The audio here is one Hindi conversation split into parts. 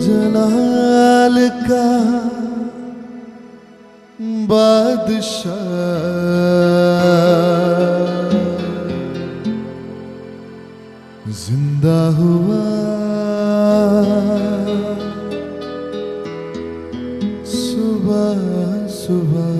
जलाल का बादशाह जिंदा हुआ, सुबह सुबह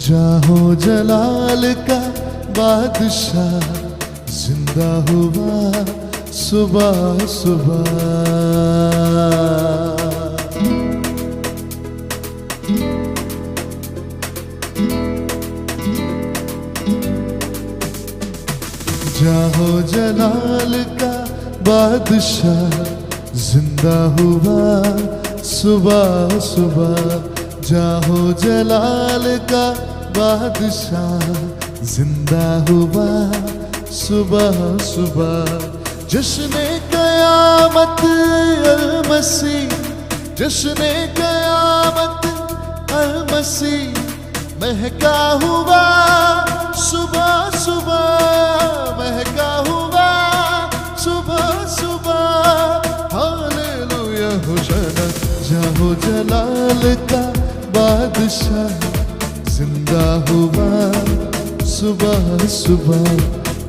जाहो जलाल का बादशाह जिंदा हुआ, सुबह सुबह जाहो जलाल का बादशाह जिंदा हुआ, सुबह सुबह जाहो जलाल का बादशाह जिंदा हुआ, सुबह सुबह जश्न क़यामत अल-मसीह, जश्न क़यामत अल-मसीह महका हुआ, सुबह सुबह महका हुआ, सुबह सुबह हालेलुया होशाना। जाहो जलाल का बादशाह जिंदा हुआ, सुबह सुबह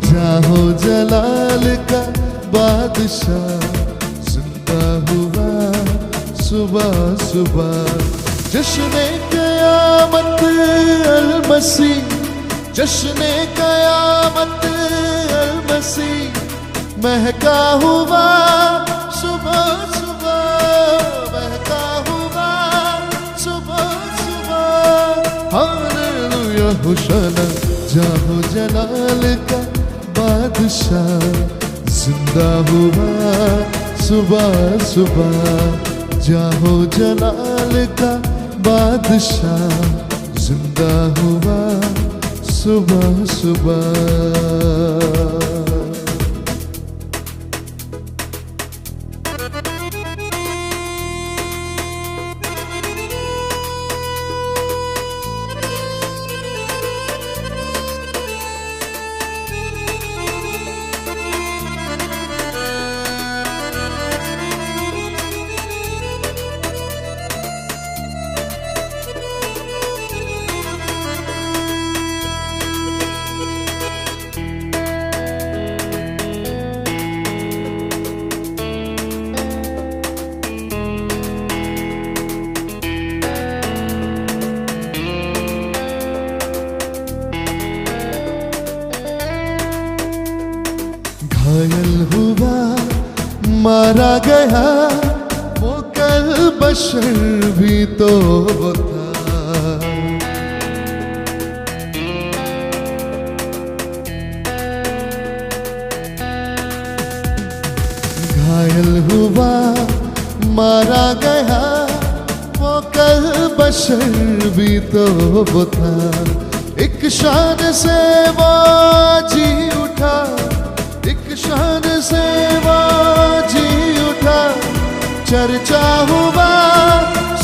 जाहो जलाल का बादशाह जिंदा हुआ, सुबह सुबह जश्न क़यामत अल-मसीह, जश्न क़यामत अल-मसीह महका हुआ, सुबह सुबह महका हुआ, सुबह सुबह हालेलुया होशाना। जाहो जलाल का बादशाह जिंदा हुआ, सुबह सुबह जाहो जलाल का बादशाह जिंदा हुआ, सुबह सुबह घायल हुआ, मारा गया, वो कल बशर भी तो था। घायल हुआ, मारा गया, वो कल बशर भी तो था। एक शान से वो जी उठा, एक शान से वो जी उठा, चर्चा हुआ,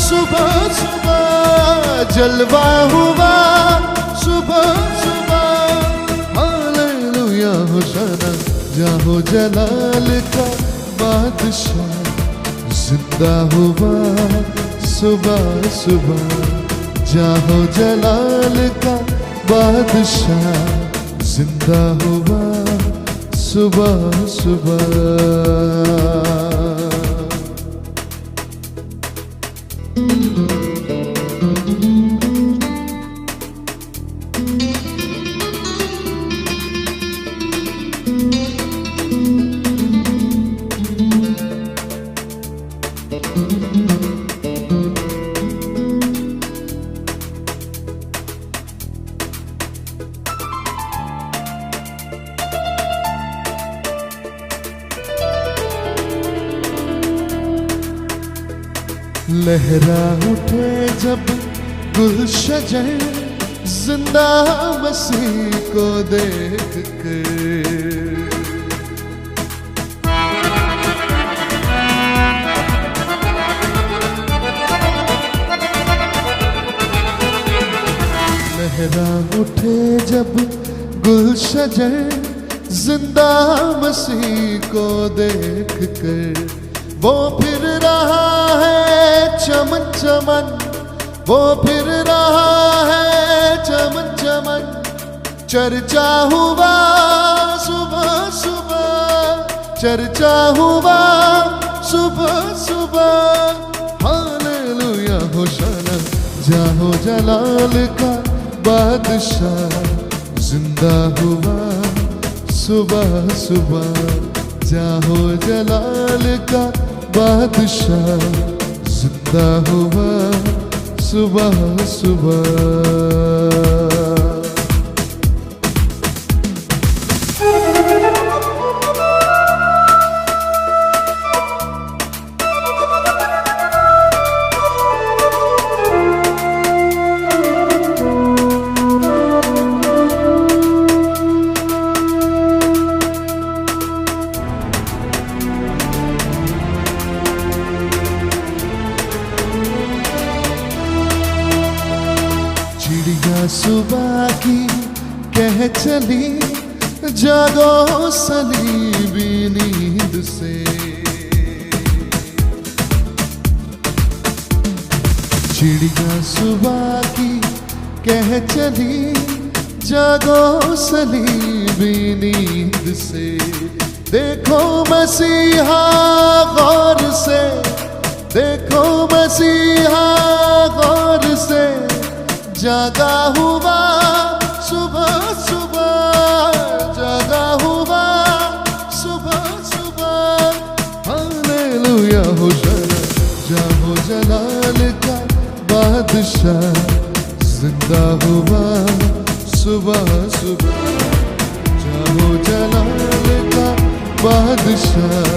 सुबह सुबह जलवा हुआ, सुबह सुबह हालेलुया होशाना। जाहो जलाल का बादशाह जिंदा हुआ, सुबह सुबह जाहो जलाल का बादशाह जिंदा हुआ, सुबह सुबह लहरा उठे जब गुलशजर जिंदा मसीह को देख कर। लहरा उठे जब गुलशजर जिंदा मसीह को देख कर। वो फिर रहा है चमन चमन, वो फिर रहा है चमन चमन। चर्चा हुआ सुबह सुबह, चर्चा हुआ सुबह सुबह। हालेलुया होशाना, जाहो जलाल का बादशाह जिंदा हुआ सुबह सुबह। जाहो जलाल का बादशाह जिंदा हुआ सुबह सुबह। चिड़िया सुबह की कह चली, जागो सलीबी नींद से। चिड़िया सुबह की कह चली, जागो सलीबी नींद से। देखो मसीहा गौर से, देखो मसीहा गौर से। जागा हुआ सुबह सुबह, जागा हुआ सुबह सुबह। हालेलुया होशाना, जाहो जलाल का बादशाह जिंदा हुआ सुबह सुबह। जाहो जलाल का बादशाह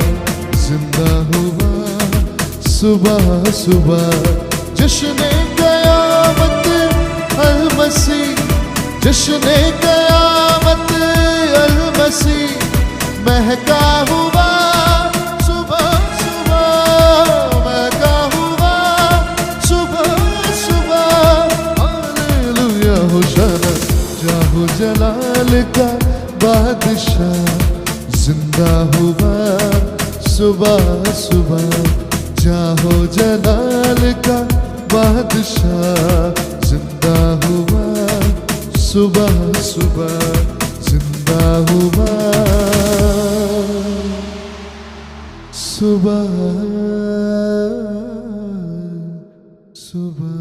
जिंदा हुआ सुबह सुबह। जश्न क़यामत अल-मसीह, जश्न क़यामत अल-मसीह महका हुआ सुबह सुबह, महका हुआ सुबह सुबह। हालेलुया होशाना, जाहो जलाल का बादशाह जिंदा हुआ सुबह सुबह। जाहो जलाल का बादशाह जिंदा हुआ सुबह सुबह, जिंदा हुआ सुबह सुबह।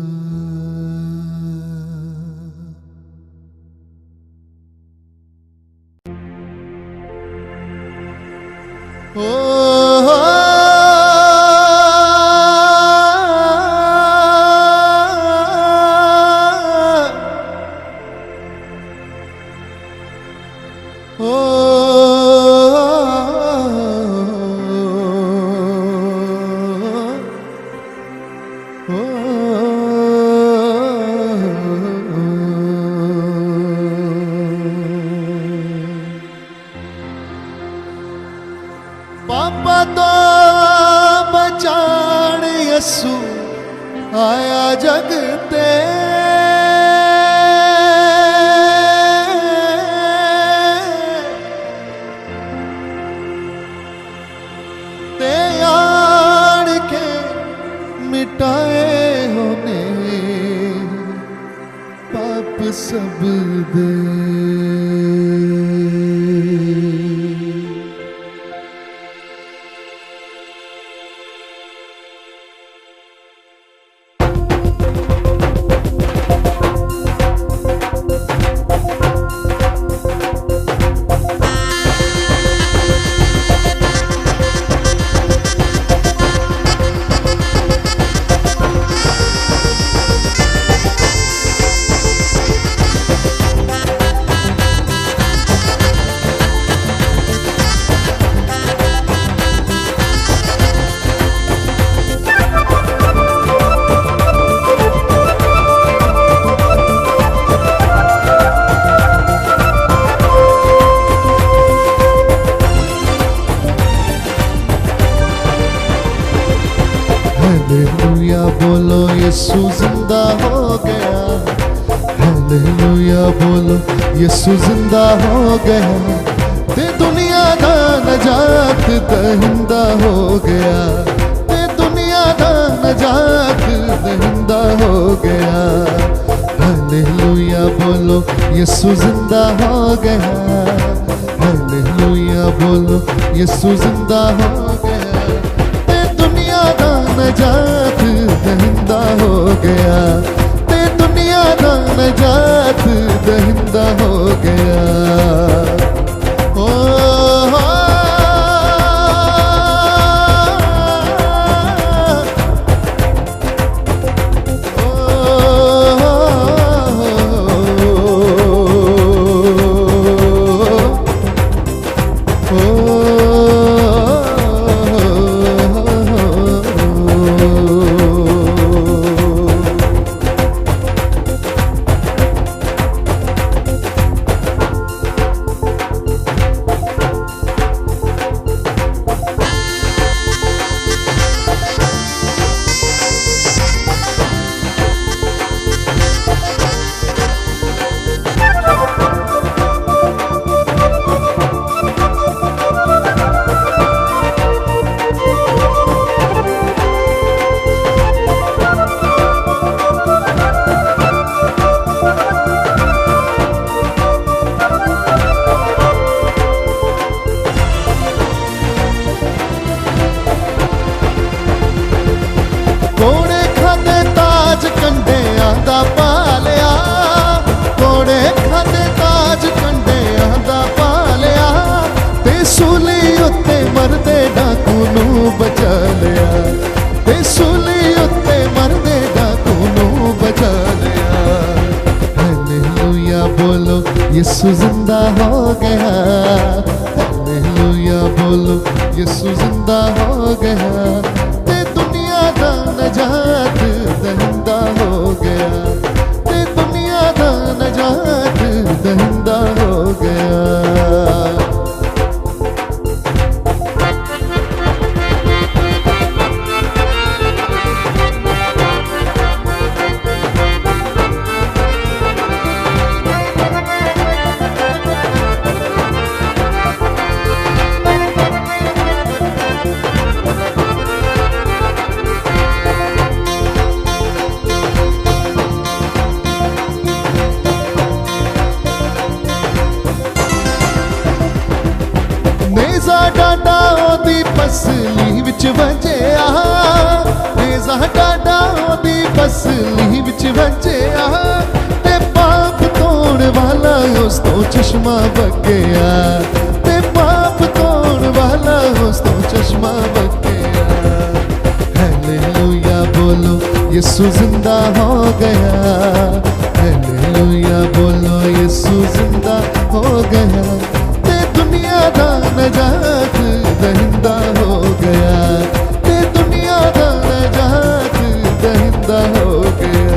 पापा तो बचाण यसु आया जग ते। ते आण के मिटाए होने पाप सब दे। यीशु जिंदा हो गया। हालेलुया बोलो यीशु जिंदा हो गया। ते दुनिया दा नजात दहिंदा हो गया। ते दुनिया दा नजात दहिंदा हो गया। हालेलुया बोलो यीशु जिंदा हो गया। हालेलुया बोलो यीशु जिंदा हो गया। ते दुनिया दा नजात दहिंदा हो गया। ते दुनिया दा नजात दहिंदा हो गया। ओ कोड़े खादे ताज कंडियां दा पालिया। कोड़े खादे ताज कंडियां दा पालिया। ते सूली उत्ते मरदे डाकू नू बचा लिया। ते सूली उत्ते मरदे डाकू नू बचा लिया। हालेलुया बोलो यीशु जिंदा हो गया। हालेलुया बोलो यीशु जिंदा हो गया। दा नजात दहिंदा हो गया। ते दुनिया दा नजात दहिंदा हो गया। नेज़ा डाडा ओदी पसली विच वजया। नेज़ा डाडा ओदी पसली विच वजया। ते पाप तोड़ वाला उस तो चश्मा बगया। ते पाप तोड़ वाला उस तो चश्मा बगया। हालेलुया बोलो यीशु जिंदा हो गया। हालेलुया बोलो यीशु जिंदा हो गया। दुनिया दा नजात दहिंदा हो गया। ते दुनिया दा नजात दहिंदा हो गया।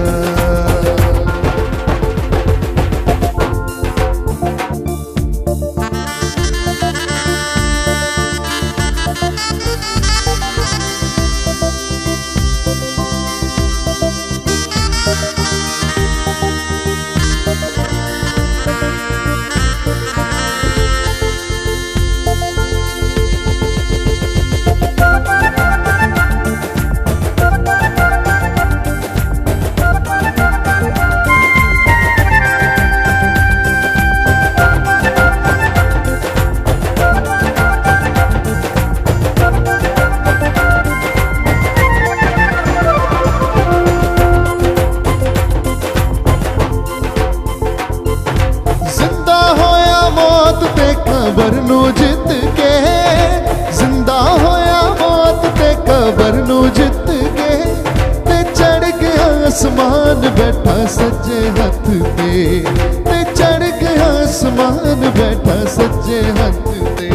कबर नू जित के जिंदा होया मौत ते कबर नू जित के। ते चढ़ गया आसमान बैठा सज्जे हथ पे। ते चढ़ गया आसमान बैठा सज्जे हथ पे।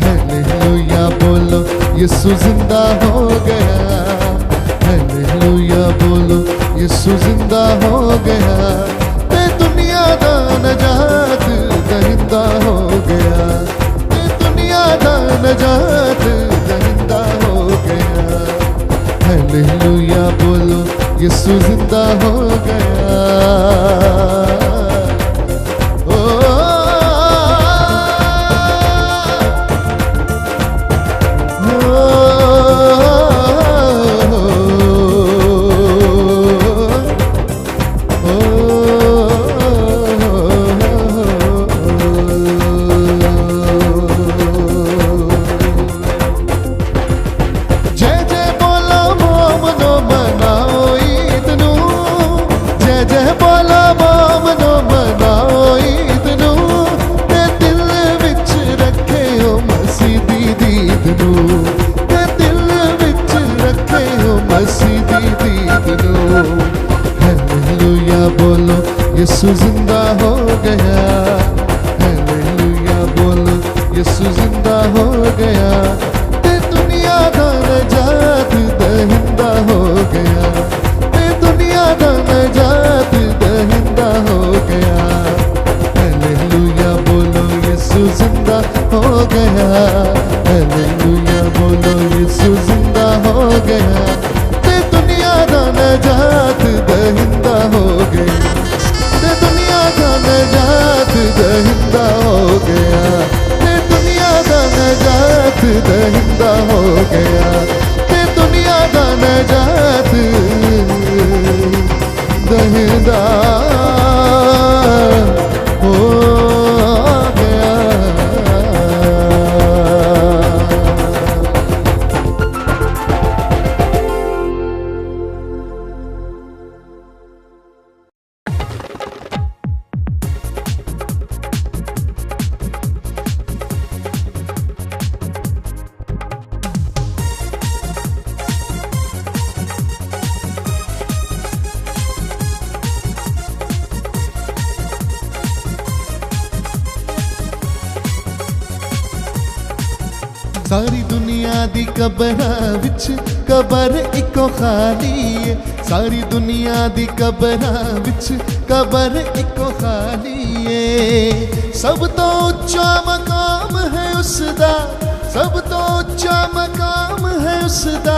हालेलुया बोलो यीशु जिंदा हो गया। हालेलुया बोलो यीशु जिंदा हो गया। ते दुनिया दा नजात दहिंदा हो गया। ते दुनिया दा नजात दहिंदा हो गया। हालेलुया बोलो यीशु जिंदा हो गया। ओ, बोलो यीशु जिंदा हो गया। हालेलुया बोलो यीशु जिंदा हो गया। ते दुनिया दा नजात दहिंदा हो गया। ते दुनिया दा नजात दहिंदा हो गया। हालेलुया बोलो यीशु जिंदा हो गया। हालेलुया बोलो यीशु जिंदा हो गया। ते दुनिया दा नजात दहिंदा हो गया। ते दुनिया दा नजात दहिंदा हो गया। ते दुनिया दा नजात दहिंदा हो गया। ते दुनिया दा नजात दहिंदा हो गया। सारी दुनिया दी कबरां विच कबर इको खाली है। सारी दुनिया दी कबरां विच कबर इको खाली है। सब तो उच्चा मकाम है उसदा। सब तो उच्चा मकाम है उसदा।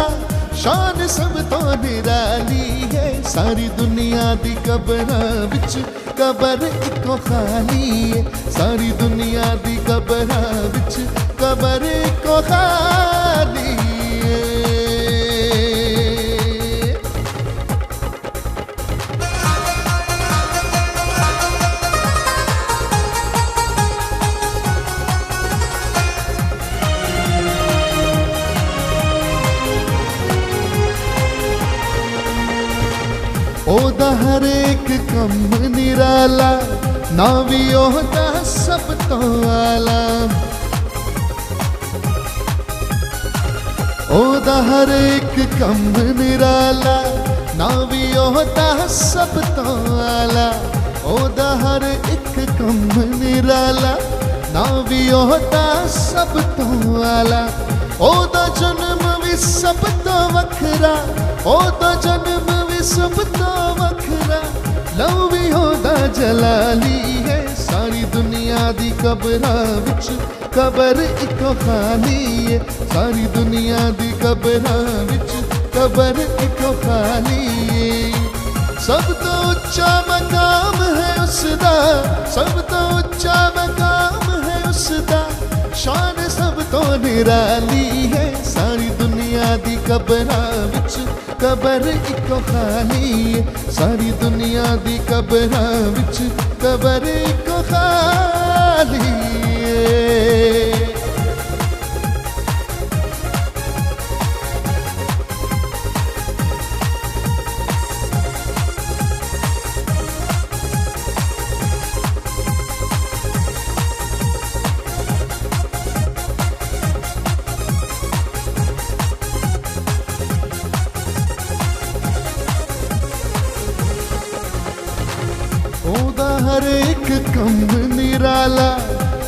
शान सब तो निराली है। सारी दुनिया दी कबरां विच कबर इको खाली है। सारी दुनिया दी कबरां विच कबर इको खाली है। ओदा हर एक कम निराला। ना भी ओदा सब तो आला। ओदा हर एक कम निराला। ना भी ओदा सब तो आला। ओदा हर एक कम निराला। ना भी ओदा सब तो आला। ओदा जन्म भी सब तो वखरा। ओदा जन्म भी सब तो वखरा। लव भी ओदा जलाली है। सारी दुनिया दी कबरां विच कबर इको खाली है। सारी दुनिया दी कबरां विच कबर इको खाली है। सब तो उच्चा मकाम है उसदा। सब तो उच्चा मकाम है उसदा। शान सब तो निराली है। सारी दुनिया दी कबरां विच कबर इको खाली है। सारी दुनिया दी कबरां विच कबर इको खाली है। ओदा हर एक कम निराला।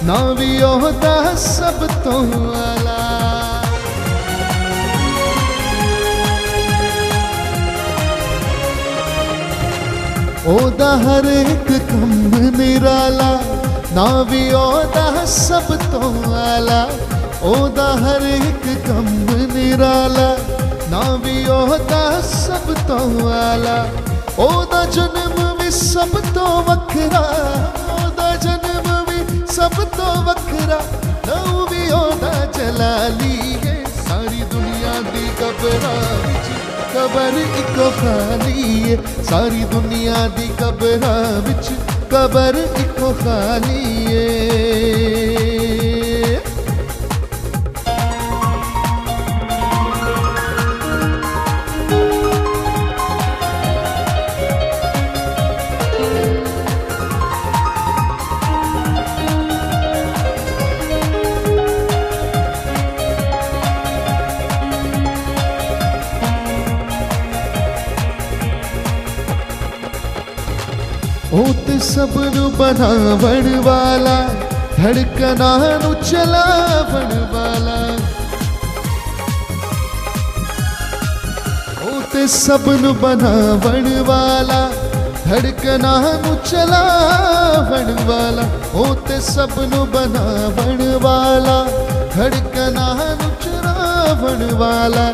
ना भी ओदा सब तो आला। ओदा हर एक कम निराला। ना भी ओदा सब तो आला। ओदा हर एक कम निराला। ना भी ओहदा सब तो आला, ओदा जन्म भी सब तो वखरा, ओदा जन्म भी सब तो वखरा, नाऊ भी ओदा जलाली है। सारी दुनिया दी कबरां विच कबर इको खाली है, सारी दुनिया दी कबरां विच कबर इको खाली है। ओ ते सब नू बनावण वाला, धड़कना नू चलावण वाला, ओ ते सब नू बनावण वाला, धड़कना नू चलावण वाला, ओ ते सब नू बनावण वाला, धड़कना नू चलावण वाला,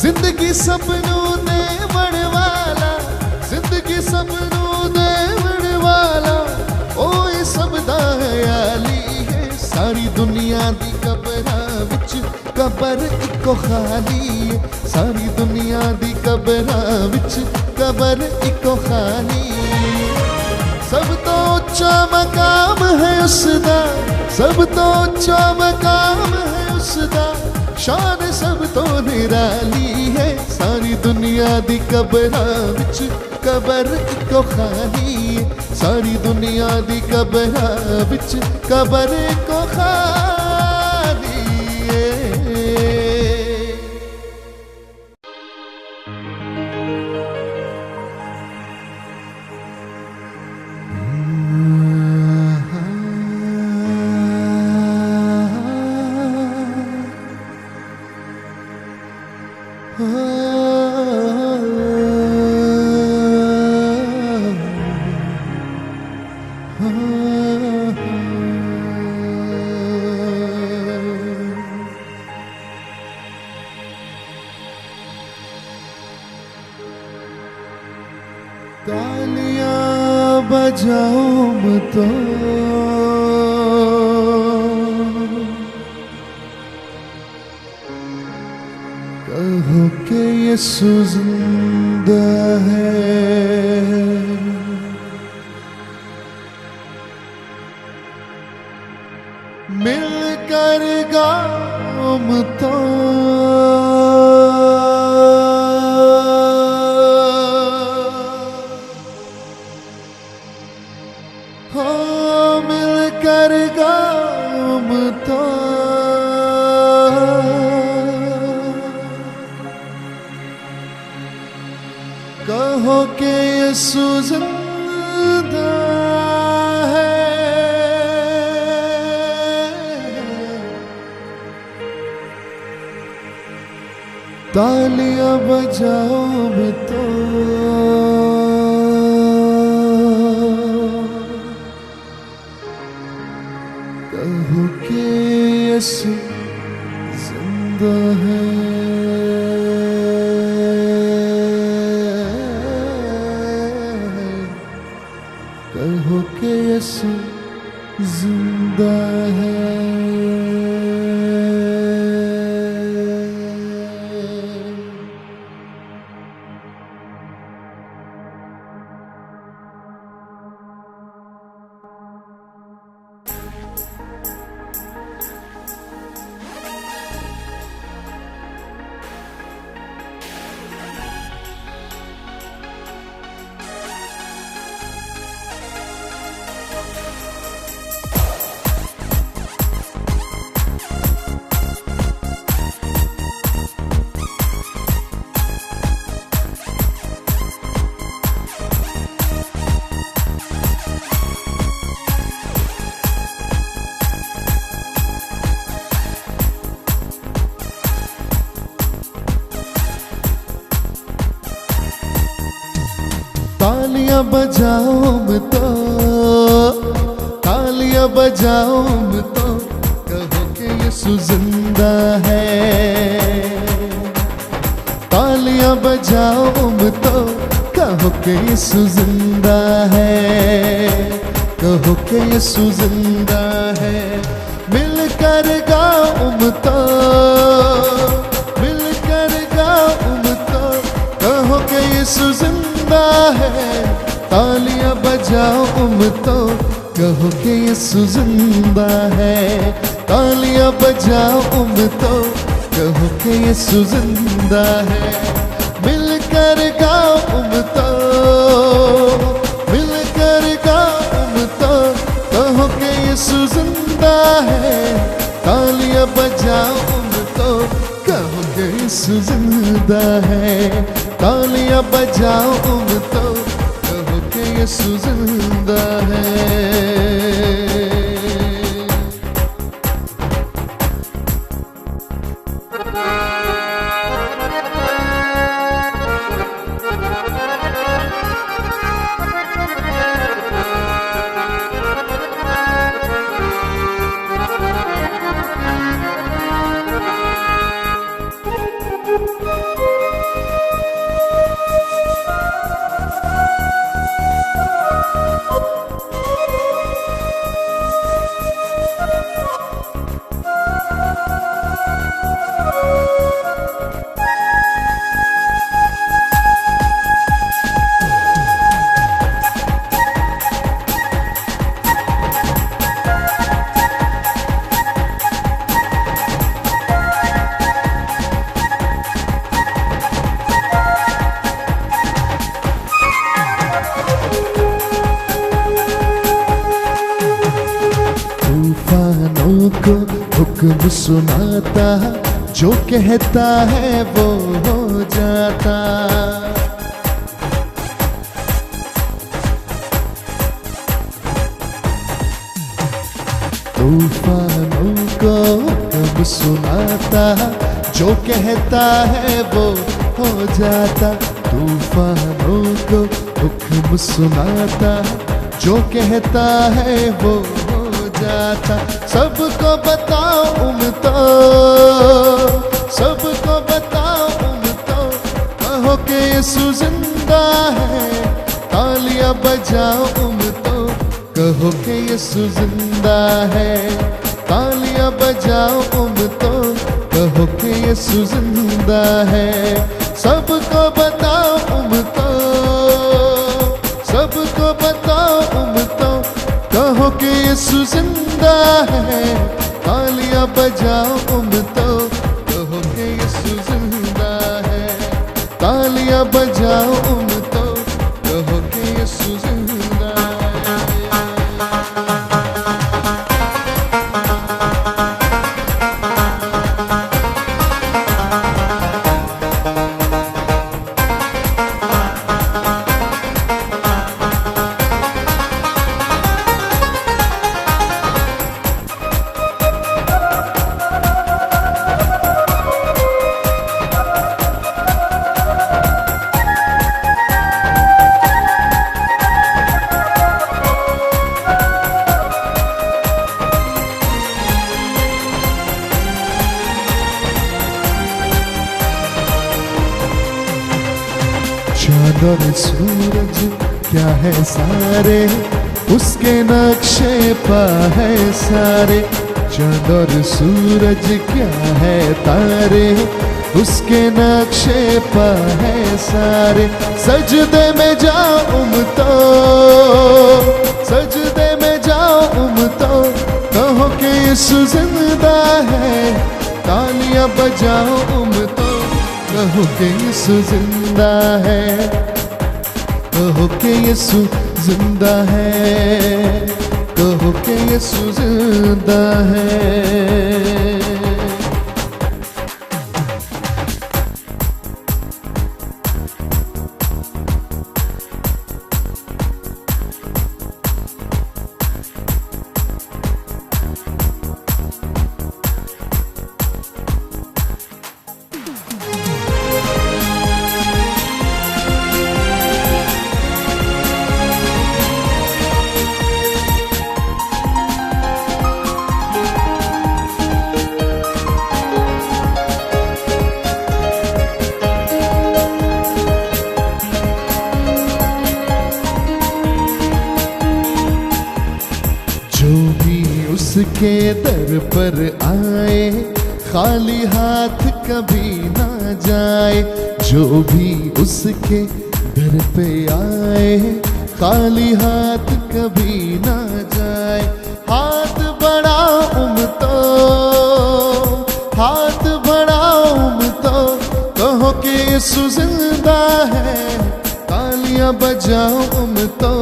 जिंदगी सब नू देवण वाला, जिंदगी सब नू वाला, ओ ये सब दा हयाली है। सारी दुनिया दी कबरां विच कबर इको खाली है, सारी दुनिया दी कबरां विच कबर इको खाली है। सब तो उच्चा मकाम है उसदा, सब तो उच्चा मकाम है उसदा, शान सब तो निराली है। सारी दुनिया दी कबरां विच कबर इको खाली है, सारी दुनिया दी कबरां विच कबर इको खाली है। तालियां बजाऊं तो कहो कि यीशु जिंदा है, मिलकर गाऊं तो मिलकर गाऊं तो कहो कि यीशु जिंदा है। तालियां बजाऊं तो कहो कि यीशु जिंदा है। कहो कि यीशु जिंदा है। तालियां बजाऊं तो, तालियां बजाऊं तो कहो कि यीशु जिंदा है। तालियां बजाओ उम्मतो, कहो कि यीशु जिंदा है, कहो कि यीशु जिंदा है। मिलकर गाओ उम्मतो, मिलकर गाओ उम्मतो, कहो कि यीशु जिंदा है। तालियां बजाओ उम्मतो, कहो कि यीशु जिंदा है। तालियां बजाओ उम्मतो, कहो कि यीशु जिंदा है। मिलकर गाओ उम्मतो, मिलकर गाओ उम्मतो, कहो कि यीशु जिंदा है। तालियां बजाओ उम्मतो, कहो कि यीशु जिंदा है। तालियां बजाओ उम्मतो, कहो कि यीशु जिंदा है। तूफानों को हुक्म सुनाता, जो कहता है वो हो जाता। तूफानों को हुक्म सुनाता, जो कहता है वो हो जाता। तूफानों को हुक्म सुनाता, जो कहता है वो जाता। सबको बताओ उम्मतो, सबको बताओ उम्मतो, कहो कि यीशु जिंदा है। तालियां बजाओ उम्मतो, कहो कि यीशु जिंदा है। तालियां बजाओ उम्मतो, कहो कि यीशु जिंदा है। सबको बताओ उम्मतो, सबको बताओ उम्मतो, कहो कि यीशु जिंदा है। तालियां बजाओ उम्मतो, कहो कि यीशु जिंदा है। तालियां बजाओ उम्मतो, कहो कि यीशु जिंदा है। चाँद और सूरज क्या है सारे, उसके नक्शे पा है सारे। चाँद और सूरज क्या है तारे, उसके नक्शे पा है सारे। सजदे में जाओ उम्मतो, सजदे में जाओ उम्मतो, कहो कि यीशु जिंदा है। तालियां बजाओ उम्मतो, कहो कि यीशु जिंदा है। कहो कि यीशु जिंदा है, कहो कि यीशु जिंदा है। उसके दर पर आए खाली हाथ कभी ना जाए, जो भी उसके दर पे आए खाली हाथ कभी ना जाए। हाथ बढ़ाऊं तो, हाथ बढ़ाऊं तो कहो कि यीशु जिंदा है, तालियां बजाऊं तो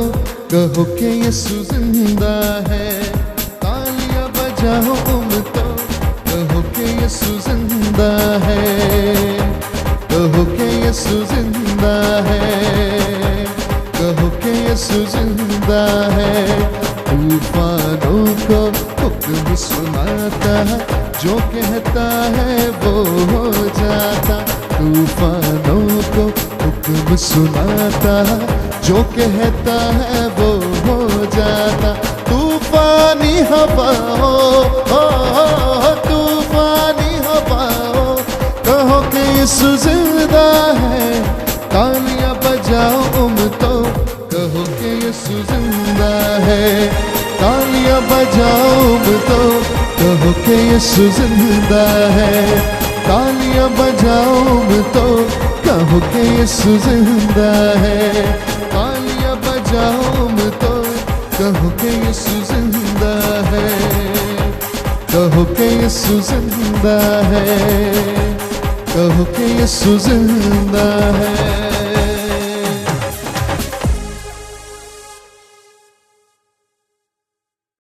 कहो कि यीशु जिंदा है, तालियां बजाऊं तो कहो कि यीशु जिंदा है, कहो कि यीशु जिंदा है, कहो कि यीशु जिंदा है। तूफानों को हुक्म सुनाता है, जो कहता है वो हो जाता। तूफानों को हुक्म सुनाता है, जो कहता है वो हो जाता। तूफानी हवाओं, तूफानी हवाओं कहो कि यीशु जिंदा है, तालियां बजाओ तो कहो कि यीशु जिंदा है, तालियां बजाओ तो कहो कि यीशु जिंदा है, तालियां बजाओ तो कहो कि यीशु जिंदा है, तालियां बजाओ तो कहो कि यीशु जिंदा है, कहो कि यीशु जिंदा है, कहो कि यीशु जिंदा है।